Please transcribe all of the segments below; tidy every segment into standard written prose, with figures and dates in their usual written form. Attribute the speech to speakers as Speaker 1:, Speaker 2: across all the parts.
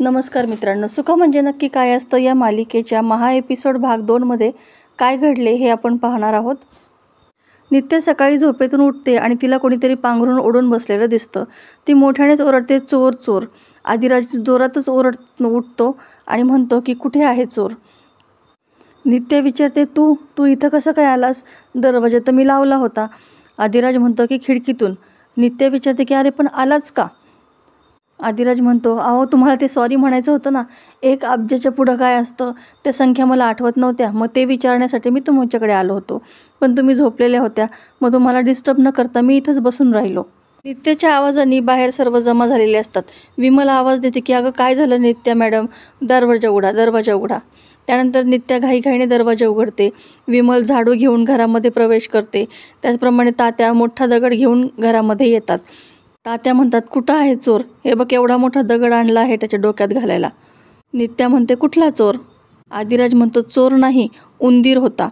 Speaker 1: नमस्कार मित्रांनो, सुख म्हणजे नक्की काय असतं या मालिकेच्या महा एपिसोड भाग 2 मध्ये काय घडले हे आपण पाहणार आहोत. नित्या सकाळी झोपेतून उठते आणि तिला कोणीतरी पांघरून ओढून बसलेलं दिसतं. ती मोठ्यानेच ओरडते, चोर चोर. आदिराज जोरातच उठतो आणि म्हणतो की कुठे आहे चोर. नित्या विचारते, तू इथं कसं काय आलास? दरवाजा तर मी लावला होता. आदिराज म्हणतो की खिडकीतून. नित्या विचारते की अरे पण आलाच का? आदिराज म्हणतो, अहो तुम्हाला ते सॉरी म्हणायचं होतं ना, 1 अब्जाच्या पुढं काय असतं त्या संख्या मला आठवत नव्हत्या, मग ते विचारण्यासाठी मी तुमच्याकडे आलो होतो, पण तुम्ही झोपलेल्या होत्या, मग तुम्हाला डिस्टर्ब न करता मी इथंच बसून राहिलो. नित्याच्या आवाजाने बाहेर सर्व जमा झालेले असतात. विमला आवाज देते की अगं काय झालं नित्या मॅडम, दरवाजा उघडा. त्यानंतर नित्या घाईघाईने दरवाजा उघडते. विमल झाडू घेऊन घरामध्ये प्रवेश करते. त्याचप्रमाणे तात्या मोठा दगड घेऊन घरामध्ये येतात. तात्या म्हणतात, कुठं आहे चोर? हे बघ एवढा मोठा दगड आणला आहे त्याच्या डोक्यात घालायला. नित्या म्हणते, कुठला चोर? आदिराज म्हणतो, चोर नाही, उंदीर होता.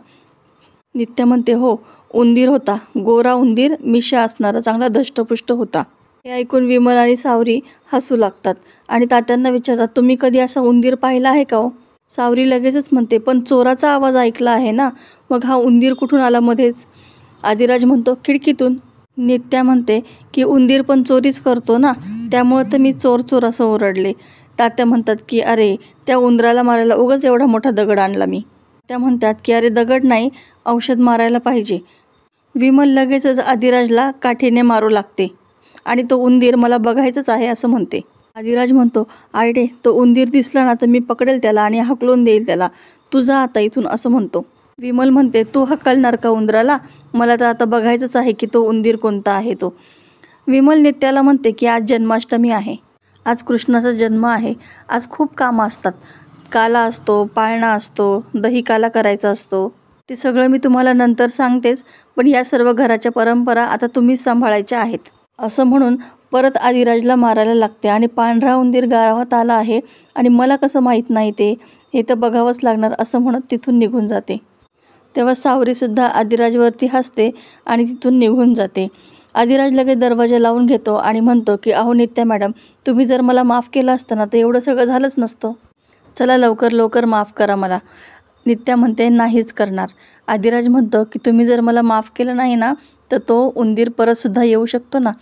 Speaker 1: नित्या म्हणते, हो उंदीर होता, गोरा उंदीर, मिशा असणारा, चांगला धष्टपुष्ट होता. हे ऐकून विमल आणि सावरी हसू लागतात आणि तात्यांना विचारतात, तुम्ही कधी असा उंदीर पाहिला आहे का हो? सावरी लगेचच म्हणते, पण चोराचा आवाज ऐकला आहे ना, मग हा उंदीर कुठून आला मध्येच? आदिराज म्हणतो, खिडकीतून. नित्या म्हणते की उंदीर पण चोरीच करतो ना, त्यामुळं तर मी चोर चोर असं ओरडले. तात्या म्हणतात की अरे त्या उंदराला मारायला उगाच एवढा मोठा दगड आणला मी. त्या म्हणतात की अरे दगड नाही, औषध मारायला पाहिजे. विमल लगेचच आदिराजला काठीने मारू लागते आणि तो उंदीर मला बघायचंच आहे असं म्हणते. आदिराज म्हणतो, आयडे तो उंदीर दिसला ना तर मी पकडेल त्याला आणि हाकलून देईल त्याला, तू जा आता इथून असं म्हणतो. विमल म्हणते, तू हकलणार का उंदराला? मला तर आता बघायचंच आहे की तो उंदीर कोणता आहे तो. विमल नित्याला म्हणते की आज जन्माष्टमी आहे, आज कृष्णाचा जन्म आहे, आज खूप कामं असतात. काला असतो, पाळणा असतो, दही काला करायचा असतो, ते सगळं मी तुम्हाला नंतर सांगतेच, पण या सर्व घराच्या परंपरा आता तुम्हीच सांभाळायच्या आहेत. असं म्हणून परत आदिराजला मारायला लागते आणि पांढरा उंदीर गावात आला आहे आणि मला कसं माहीत नाही ते, हे तर बघावंच लागणार असं म्हणत तिथून निघून जाते. तेव्हा सावरीसुद्धा आदिराजवरती हसते आणि तिथून निघून जाते. आदिराज लगेच दरवाजा लावून घेतो आणि म्हणतो की अहो नित्या मॅडम, तुम्ही जर मला माफ केलं असतं ना तर एवढं सगळं झालंच नसतं. चला लवकर माफ करा मला. नित्या म्हणते, नाहीच करणार. आदिराज म्हणतो की तुम्ही जर मला माफ केलं नाही ना तर तो उंदीर परतसुद्धा येऊ शकतो ना.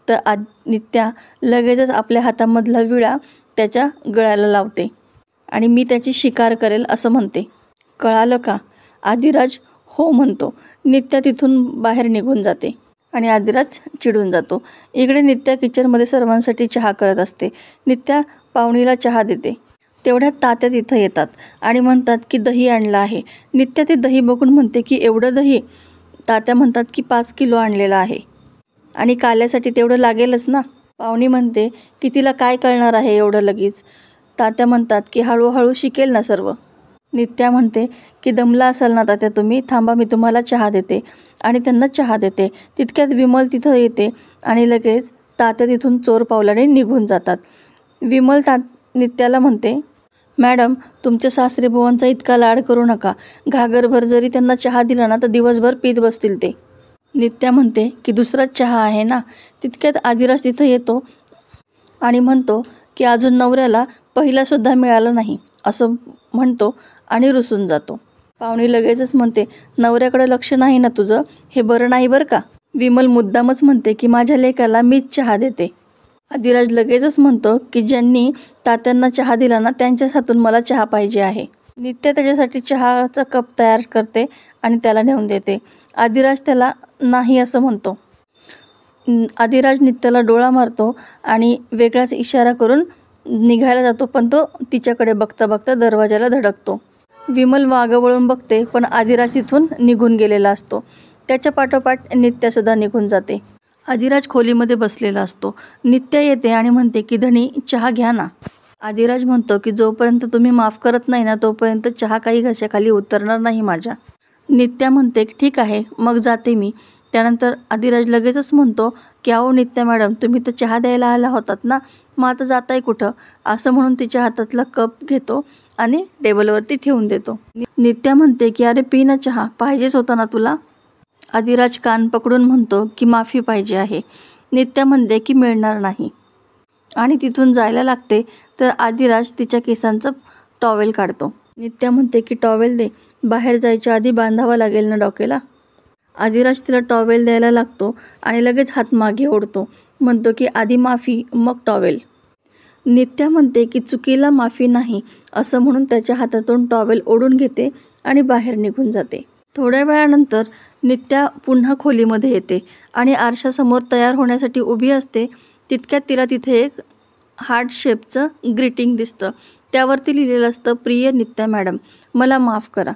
Speaker 1: तर नित्या लगेचच आपल्या हातामधला विळा त्याच्या गळ्याला लावते आणि मी त्याची शिकार करेल असं म्हणते. कळालं का? आदिराज हो म्हणतो. नित्या तिथून बाहेर निघून जाते आणि आदिराज चिडून जातो. इकडे नित्या किचनमध्ये सर्वांसाठी चहा करत असते. नित्या पाहुणीला चहा देते. तेवढ्यात तात्या तिथं येतात आणि म्हणतात की दही आणलं आहे. नित्या ते दही बघून म्हणते की एवढं दही? तात्या म्हणतात की 5 किलो आणलेलं आहे आणि काल्यासाठी तेवढं लागेलच ना. पाहुणी म्हणते की तिला काय कळणार आहे एवढं लगेच. तात्या म्हणतात की हळूहळू शिकेल ना सर्व. नित्या म्हणते की दमला असाल ना तात्या तुम्ही, थांबा मी तुम्हाला चहा देते आणि त्यांना चहा देते. तितक्यात विमल तिथं येते आणि लगेच तात्या तिथून चोर पावलाने निघून जातात. विमल नित्याला म्हणते, मॅडम तुमच्या सासरेबुवांचा इतका लाड करू नका, घागरभर जरी त्यांना चहा दिला ना तर दिवसभर पीत बसतील ते. नित्या म्हणते की दुसराच चहा आहे ना. तितक्यात आदिराज तिथं येतो आणि म्हणतो की अजून नवऱ्याला पहिलासुद्धा मिळालं नाही असं म्हणतो आणि रुसून जातो. पाहुणी लगेचच म्हणते, नवऱ्याकडे लक्ष नाही ना तुझं, हे बरं नाही बरं का. विमल मुद्दामच म्हणते की माझ्या लेकाला मीच चहा देते. आदिराज लगेचच म्हणतो की ज्यांनी तात्यांना चहा दिला ना त्यांच्याच हातून मला चहा पाहिजे आहे. नित्या त्याच्यासाठी चहाचा कप तयार करते आणि त्याला नेऊन देते. आदिराज त्याला नाही असं म्हणतो. आदिराज नित्याला डोळा मारतो आणि वेगळाच इशारा करून निघायला जातो, पण तो तिच्याकडे बघता बघता दरवाजाला धडकतो. विमल मागं वळून बघते पण आदिराज तिथून निघून गेलेला असतो. त्याच्या पाठोपाठ नित्यासुद्धा निघून जाते. आदिराज खोलीमध्ये बसलेला असतो. नित्या येते आणि म्हणते की धनी चहा घ्या ना. आदिराज म्हणतो की जोपर्यंत तुम्ही माफ करत नाही ना तोपर्यंत चहा काही घशाखाली उतरणार नाही माझ्या. नित्या म्हणते ठीक आहे मग जाते मी. त्यानंतर आदिराज लगेचच म्हणतो की अहो नित्या मॅडम, तुम्ही तर चहा द्यायला आला होतात ना, मग आता जाताय कुठं? असं म्हणून तिच्या हातातला कप घेतो आणि टेबलवरती ठेवून देतो. नित्या म्हणते की अरे पी ना चहा, पाहिजेच होता ना तुला. आदिराज कान पकडून म्हणतो की माफी पाहिजे आहे. नित्या म्हणते की मिळणार नाही. आणि तिथून जायला लागते तर आदिराज तिच्या केसांचं टॉवेल काढतो. नित्या म्हणते की टॉवेल दे, बाहेर जायच्या आधी बांधावं लागेल ना डोक्याला. आदिराज तिला टॉवेल द्यायला लागतो आणि लगेच हात मागे ओढतो. म्हणतो की आधी माफी मग टॉवेल. नित्या म्हणते की चुकीला माफी नाही असं म्हणून त्याच्या हातातून टॉवेल ओढून घेते आणि बाहेर निघून जाते. थोड्या वेळानंतर नित्या पुन्हा खोलीमध्ये येते आणि आरशासमोर तयार होण्यासाठी उभी असते. तितक्यात तिला तिथे एक हार्ट शेपचं ग्रीटिंग दिसतं. त्यावरती लिहिलेलं असतं, प्रिय नित्या मॅडम, मला माफ करा.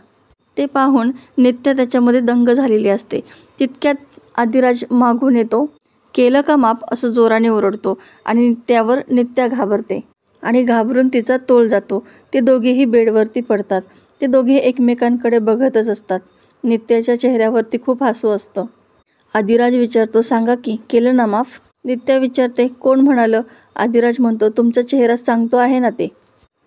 Speaker 1: ते पाहून नित्या त्याच्यामध्ये दंग झालेली असते. तितक्यात आदिराज मागून येतो. केलं का माफ असं जोराने ओरडतो आणि त्यावर नित्या घाबरते आणि घाबरून तिचा तोल जातो. ते दोघेही बेडवरती पडतात. ते दोघे एकमेकांकडे बघतच असतात. नित्याच्या चेहऱ्यावरती खूप हसू असतं. आदिराज विचारतो, सांगा की केलं ना माफ. नित्या विचारते, कोण म्हणालं. आदिराज म्हणतो, तुमचा चेहरा सांगतो आहे ना, ते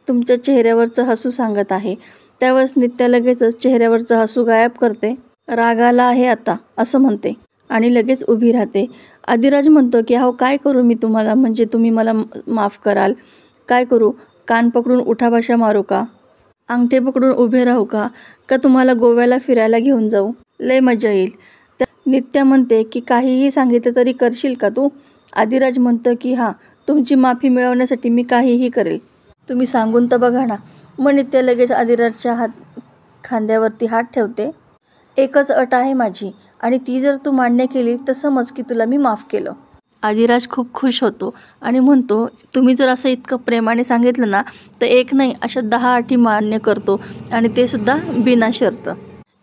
Speaker 1: तुमच्या चेहऱ्यावरचं हसू सांगत आहे. त्यावेळेस नित्या लगेचच चेहऱ्यावरचं हसू गायब करते. राग आला आहे आता असं म्हणते आणि लगेच उभी राहते. आदिराज म्हणतो की अहो काय करू मी तुम्हाला, म्हणजे तुम्ही मला माफ कराल. काय करू, कान पकडून उठाभाषा मारू का, अंगठे पकडून उभे राहू का, का तुम्हाला गोव्याला फिरायला घेऊन जाऊ, लय मजा येईल. नित्या म्हणते की काहीही सांगितलं तरी करशील का तू. आदिराज म्हणतो की हां, तुमची माफी मिळवण्यासाठी मी काहीही करेल, तुम्ही सांगून तर बघा ना. मग नित्या लगेच आदिराजच्या खांद्यावरती हात ठेवते. एकच अट आहे माझी आणि ती जर तू मान्य केली तर समज की तुला मी माफ केलं. आदिराज खूप खुश होतो आणि म्हणतो, तुम्ही जर असं इतकं प्रेमाने सांगितलं ना तर एक नाही अशा 10 अटी मान्य करतो आणि ते सुद्धा बिना शर्त.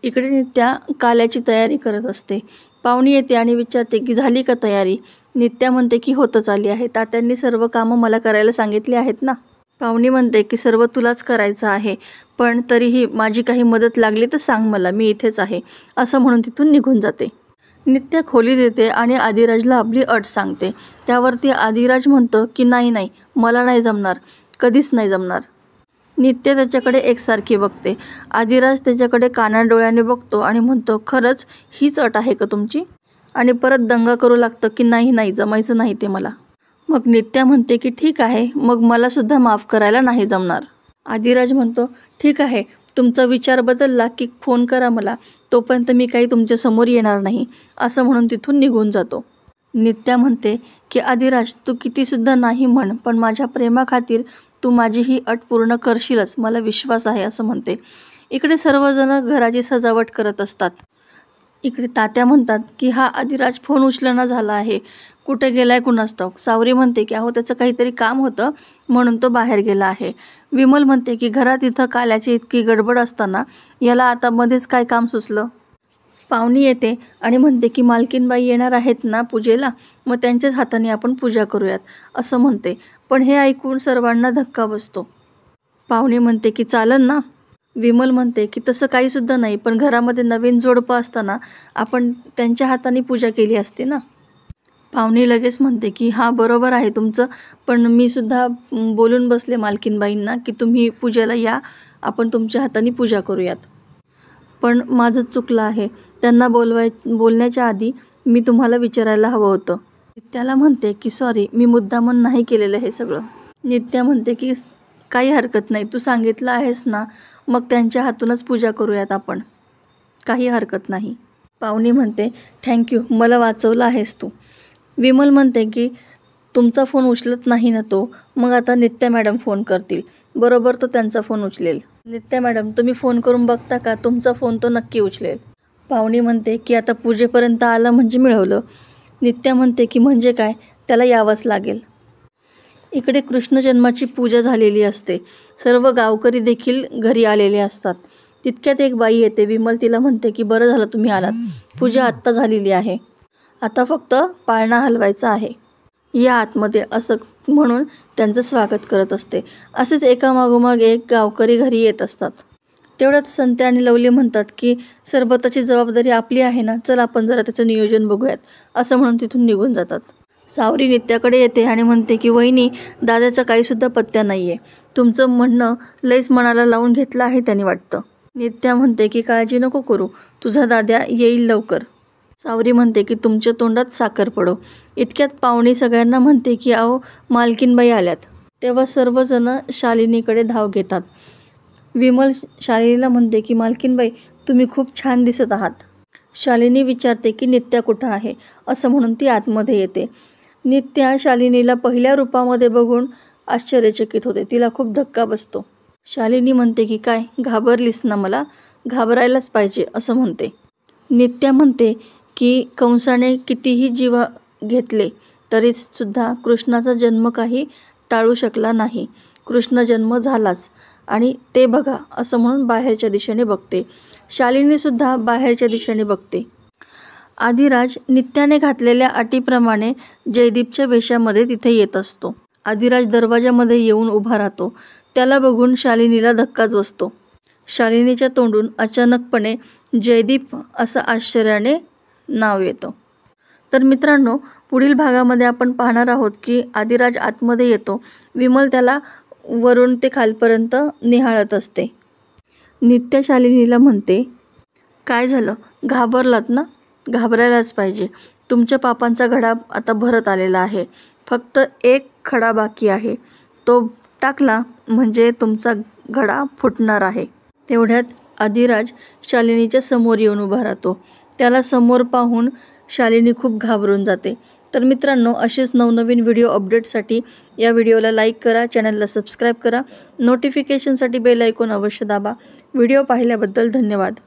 Speaker 1: इकडे नित्या काल्याची तयारी करत असते. पाहुणी येते आणि विचारते की झाली का तयारी. नित्या म्हणते की होतच आली आहे, तात्यांनी सर्व कामं मला करायला सांगितली आहेत ना. पाहुणी म्हणते की सर्व तुलाच करायचं आहे, पण तरीही माझी काही मदत लागली तर सांग मला, मी इथेच आहे असं म्हणून तिथून निघून जाते. नित्या खोली देते आणि आदिराजला आपली अट सांगते. त्यावरती आदिराज म्हणतो की नाही मला नाही जमणार, कधीच नाही जमणार. नित्या त्याच्याकडे एकसारखी बघते. आदिराज त्याच्याकडे कानाडोळ्याने बघतो आणि म्हणतो, खरंच हीच अट आहे का तुमची. आणि परत दंगा करू लागतं की नाही जमायचं नाही ते मला. मग नित्या म्हणते की ठीक आहे, मग मला सुद्धा माफ करायला नाही जमणार. आदिराज म्हणतो, ठीक आहे, तुमचा विचार बदलला की फोन करा मला, तोपर्यंत मी काही तुमच्या समोर येणार नाही असं म्हणून तिथून निघून जातो. नित्या म्हणते की आदिराज, तू कितीसुद्धा नाही म्हण, पण माझ्या प्रेमाखातीर तू माझी ही अट पूर्ण करशीलच, मला विश्वास आहे असं म्हणते. इकडे सर्वजण घराची सजावट करत असतात. इकडे तात्या म्हणतात की हा आदिराज फोन उचलना झाला आहे, कुठे गेलाय कुणास ठाऊक. सावरी म्हणते की अहो त्याचं काहीतरी काम होतं म्हणून तो बाहेर गेला आहे. विमल म्हणते की घरात इथं काल्याची इतकी गडबड असताना याला आता मध्येच काय काम सुचलं. पाहुणी येते आणि म्हणते की मालकीनबाई येणार आहेत ना पूजेला, मग त्यांच्याच हाताने आपण पूजा करूयात असं म्हणते. पण हे ऐकून सर्वांना धक्का बसतो. पाहुणी म्हणते की चालन ना. विमल म्हणते की तसं काहीसुद्धा नाही, पण घरामध्ये नवीन जोडपं असताना आपण त्यांच्या हाताने पूजा केली असते ना. पाहुणी लगेच म्हणते की हां बरोबर आहे तुमचं, पण मी सुद्धा बोलून बसले मालकीनबाईंना की तुम्ही पूजेला या, आपण तुमच्या हाताने पूजा करूयात. पण माझं चुकलं आहे, त्यांना बोलण्याच्या आधी मी तुम्हाला विचारायला हवं होतं. नित्याला म्हणते की सॉरी, मी मुद्दामून नाही केलेलं हे सगळं. नित्या म्हणते की काही हरकत नाही, तू सांगितलं आहेस ना, मग त्यांच्या हातूनच पूजा करूयात आपण, काही हरकत नाही. पाहुणी म्हणते थँक्यू, मला वाचवलं आहेस तू. विमल म्हणते की तुमचा फोन उचलत नाही ना तो, मग आता नित्या मॅडम फोन करतील, बरोबर तो त्यांचा फोन उचलेल. नित्या मॅडम तुम्ही फोन करून बघता का, तुमचा फोन तो नक्की उचलेल. पाहुणी म्हणते की आता पूजेपर्यंत आलं म्हणजे मिळवलं. नित्या म्हणते की म्हणजे काय, त्याला यावंच लागेल. इकडे कृष्ण जन्माची पूजा झालेली असते. सर्व गावकरी देखील घरी आलेले असतात. तितक्यात एक बाई येते. विमल तिला म्हणते की बरं झालं तुम्ही आलात, पूजा आत्ता झालेली आहे, आता फक्त पाळणा हलवायचा आहे, या आतमध्ये असं म्हणून त्यांचं स्वागत करत असते. असेच एकामागोमाग एक गावकरी घरी येत असतात. तेवढ्यात संत्या आणि लवली म्हणतात की सरबताची जबाबदारी आपली आहे ना, चल आपण जरा त्याचं नियोजन बघूयात असं म्हणून तिथून निघून जातात. सावरी नित्याकडे येते आणि म्हणते की वहिनी, दादाचा काहीसुद्धा पत्त्या नाही आहे, तुमचं म्हणणं लईच मनाला लावून घेतलं आहे त्याने वाटतं. नित्या म्हणते की काळजी नको करू, तुझा दाद्या येईल लवकर. सावरी म्हणते की तुमच्या तोंडात साखर पडो. इतक्यात पाहुणी सगळ्यांना म्हणते की अहो मालकीनबाई आल्यात. तेव्हा सर्वजण शालिनीकडे धाव घेतात. विमल शालिनीला म्हणते की मालकीनबाई तुम्ही खूप छान दिसत आहात. शालिनी विचारते की नित्या कुठं आहे, असं म्हणून ती आतमध्ये येते. नित्या शालिनीला पहिल्या रूपामध्ये बघून आश्चर्यचकित होते. तिला खूप धक्का बसतो. शालिनी म्हणते की काय घाबरलीस ना, मला घाबरायलाच पाहिजे असं म्हणते. नित्या म्हणते की कंसाने कितीही जीव घेतले तरीसुद्धा कृष्णाचा जन्म काही टाळू शकला नाही. कृष्ण जन्म झालाच आणि ते बघा असं म्हणून बाहेरच्या दिशेने बघते. शालिनीसुद्धा बाहेरच्या दिशेने बघते. आदिराज नित्याने घातलेल्या अटीप्रमाणे जयदीपच्या वेशामध्ये तिथे येत असतो. आदिराज दरवाजामध्ये येऊन उभा राहतो. त्याला बघून शालिनीला धक्काच बसतो. शालिनीच्या तोंडून अचानकपणे जयदीप असं आश्चर्याने नाव येतं. तर मित्रांनो, पुढील भागामध्ये आपण पाहणार आहोत की आदिराज आतमध्ये येतो. विमल त्याला वरून ते खालपर्यंत निहाळत असते. नित्या शालिनीला म्हणते, काय झालं, घाबरलात ना? घाबरायलाच पाहिजे. तुमच्या पापांचा घडा आता भरत आलेला आहे. फक्त एक खडा बाकी आहे. तो टाकला म्हणजे तुमचा घडा फुटणार आहे. तेवढ्यात आदिराज शालिनीच्या समोर येऊन उभा राहतो. त्याला समोर पाहून शालिनी खूप घाबरून जाते. तर मित्रांनो, असेच नवनवीन व्हिडिओ अपडेटसाठी या व्हिडिओला लाईक करा, चॅनलला सबस्क्राईब करा, नोटिफिकेशनसाठी बेल आयकॉन अवश्य दाबा. व्हिडिओ पाहिल्याबद्दल धन्यवाद.